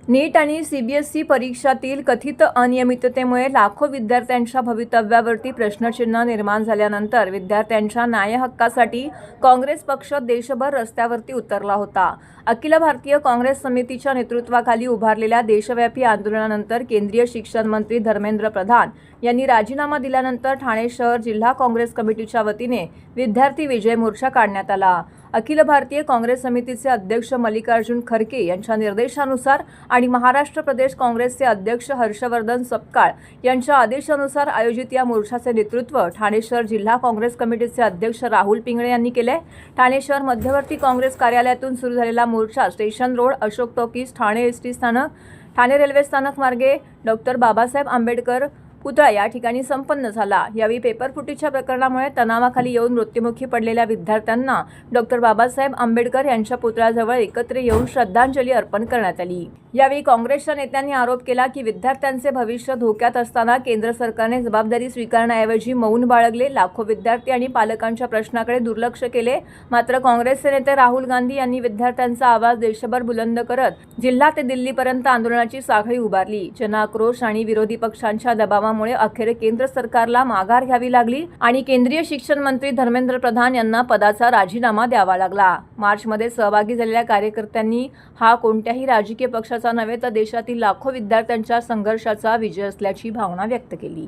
नीट आणि सीबीएसई परीक्षातील कथित अनियमिततेमुळे लाखो विद्यार्थ्यांच्या भवितव्यावरती प्रश्नचिन्ह निर्माण झाल्यानंतर विद्यार्थ्यांच्या न्याय हक्कासाठी काँग्रेस पक्ष देशभर रस्त्यावरती उतरला होता। अखिल भारतीय काँग्रेस समितीच्या नेतृत्वाखाली उभारलेल्या देशव्यापी आंदोलनानंतर केंद्रीय शिक्षण मंत्री धर्मेंद्र प्रधान यांनी राजीनामा दिल्यानंतर ठाणे शहर जिल्हा काँग्रेस कमिटीच्या वतीने विद्यार्थी विजय मोर्चा काढण्यात आला। अखिल भारतीय काँग्रेस समितीचे अध्यक्ष मल्लिकार्जुन खरगे यांच्या निर्देशानुसार आणि महाराष्ट्र प्रदेश काँग्रेसचे अध्यक्ष हर्षवर्धन सपकाळ यांच्या आदेशानुसार आयोजित या मोर्चाचे नेतृत्व ठाणे शहर जिल्हा काँग्रेस कमिटीचे अध्यक्ष राहुल पिंगळे यांनी केले। ठाणे शहर मध्यवर्ती काँग्रेस कार्यालयातून सुरू झालेला मोर्चा station road, Ashok talkies, Thane ST स्थानक, ठाणे रेल्वे स्थानक मार्गे डॉक्टर बाबासाहेब आंबेडकर पुतळा या ठिकाणी संपन्न झाला। यावेळी पेपरफुटीच्या प्रकरणामुळे तणावाखाली येऊन मृत्युमुखी पडलेल्या विद्यार्थ्यांना डॉक्टर बाबासाहेब आंबेडकर यांच्या पुतळ्याजवळ एकत्र येऊन श्रद्धांजली अर्पण करण्यात आली। यावेळी काँग्रेसच्या नेत्यांनी आरोप केला की विद्यार्थ्यांचे भविष्य धोक्यात असताना केंद्र सरकारने जबाबदारी स्वीकारण्याऐवजी मौन बाळगले, लाखो विद्यार्थी आणि पालकांच्या प्रश्नाकडे दुर्लक्ष केले। मात्र काँग्रेसचे नेते राहुल गांधी यांनी विद्यार्थ्यांचा आवाज देशभर बुलंद करत जिल्हा ते दिल्लीपर्यंत आंदोलनाची साखळी उभारली। जनआक्रोश आणि विरोधी पक्षांच्या दबावामुळे अखेर केंद्र सरकारला माघार घ्यावी लागली आणि केंद्रीय शिक्षण मंत्री धर्मेंद्र प्रधान यांना पदाचा राजीनामा द्यावा लागला। मार्चमध्ये सहभागी झालेल्या कार्यकर्त्यांनी हा कोणत्याही राजकीय पक्षाचा नव्हे तर देशातील लाखो विद्यार्थ्यांच्या संघर्षाचा विजय असल्याची भावना व्यक्त केली।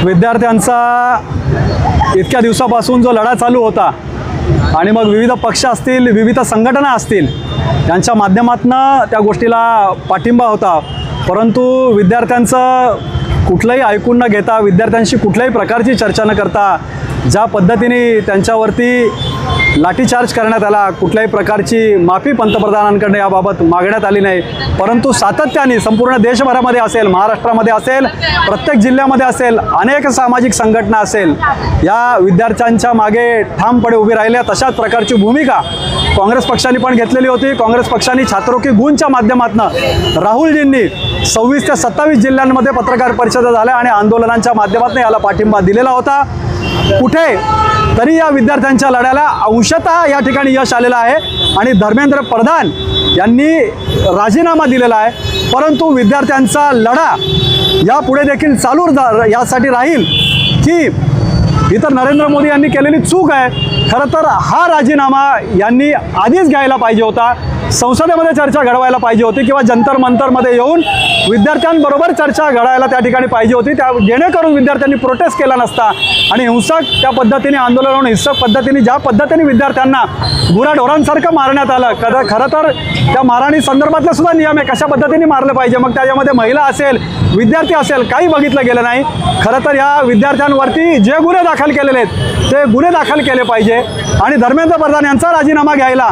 विद्यार्थ्यांचा इतक्या दिवसापासून जो लढा चालू होता आणि मग विविध पक्ष असतील, विविध संघटना असतील, यांच्या माध्यमातून त्या गोष्टीला पाठिंबा होता। परंतु विद्यार्थ्यांचं कुठलंही ऐकून न घेता, विद्यार्थ्यांशी कुठल्याही प्रकारची चर्चा न करता ज्या पद्धतीने त्यांच्यावरती लाठीचार्ज करण्यात आला, कुठल्याही प्रकारची माफी पंतप्रधानांकडे याबाबत मागण्यात आली नाही। परंतु सातत्याने संपूर्ण देशभरामध्ये असेल, महाराष्ट्रामध्ये असेल, प्रत्येक जिल्ह्यामध्ये असेल, अनेक सामाजिक संघटना असेल, या विद्यार्थ्यांच्या मागे ठामपणे उभी राहिल्या। तशाच प्रकारची भूमिका काँग्रेस पक्षाने पण घेतलेली होती। काँग्रेस पक्षाने छात्रों की गूंजच्या माध्यमातून राहुलजींनी 26 ते 27 जिल्ह्यांमध्ये पत्रकार परिषदा झाल्या आणि आंदोलनांच्या माध्यमातून याला पाठिंबा दिलेला होता। कुठे तरी या विद्यार्थ्यांच्या लढ्याला अंशतः या ठिकाणी यश आलेलं आहे आणि धर्मेंद्र प्रधान यांनी राजीनामा दिलेला आहे। परंतु विद्यार्थ्यांचा लढा यापुढे देखील चालू यासाठी राहील की इतर नरेंद्र मोदी यांनी केलेली चूक आहे। खरं तर हा राजीनामा यांनी आधीच घ्यायला पाहिजे होता, संसदेमध्ये चर्चा घडवायला पाहिजे होती किंवा जंतर मंतरमध्ये येऊन विद्यार्थ्यांबरोबर चर्चा घडायला त्या ठिकाणी पाहिजे होती, त्या जेणेकरून विद्यार्थ्यांनी प्रोटेस्ट केला नसता आणि हिंसक त्या पद्धतीने आंदोलन, हिंसक पद्धतीने ज्या पद्धतीने विद्यार्थ्यांना गुराढोरांसारखं मारण्यात आलं, खरं तर त्या मारहाणी संदर्भातले सुद्धा नियम आहे, कशा पद्धतीने मारलं पाहिजे, मग त्याच्यामध्ये महिला असेल, विद्यार्थी असेल, काही बघितलं गेलं नाही। खरं तर या विद्यार्थ्यांवरती जे गुन्हे दाखल केलेले आहेत ते गुन्हे दाखल केले पाहिजे आणि धर्मेंद्र प्रधान यांचा राजीनामा घ्यायला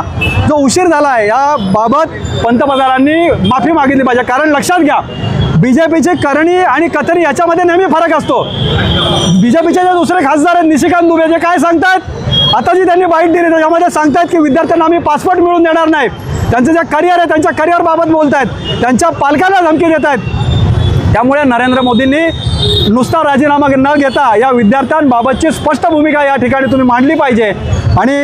जो उशीर झाला आहे याबाबत पंतप्रधानांनी माफी मागितली पाहिजे। कारण लक्षात घ्या, बीजेपीची करणी आणि कतरी याच्यामध्ये नेहमी फरक असतो। बीजेपीचे जे दुसरे खासदार आहेत, निशिकांत दुबे, जे काय सांगतात, आता जी त्यांनी बाईट दिली त्याच्यामध्ये सांगतायत की विद्यार्थ्यांना आम्ही पासपोर्ट मिळवून देणार नाही। त्यांचं जे करिअर आहे त्यांच्या करिअरबाबत बोलत आहेत, त्यांच्या पालकांना धमकी देत आहेत। त्यामुळे नरेंद्र मोदींनी नुसता राजीनामा न घेता या विद्यार्थ्यांबाबतची स्पष्ट भूमिका या ठिकाणी तुम्ही मांडली पाहिजे आणि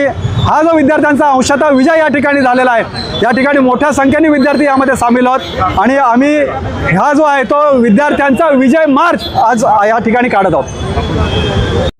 हा जो विद्यार्थ्यांचा अंशतः विजय या ठिकाणी झालेला आहे, या ठिकाणी मोठ्या संख्येने विद्यार्थी यामध्ये सामील आहोत आणि आम्ही हा जो आहे तो विद्यार्थ्यांचा विजय मार्च आज या ठिकाणी काढत आहोत।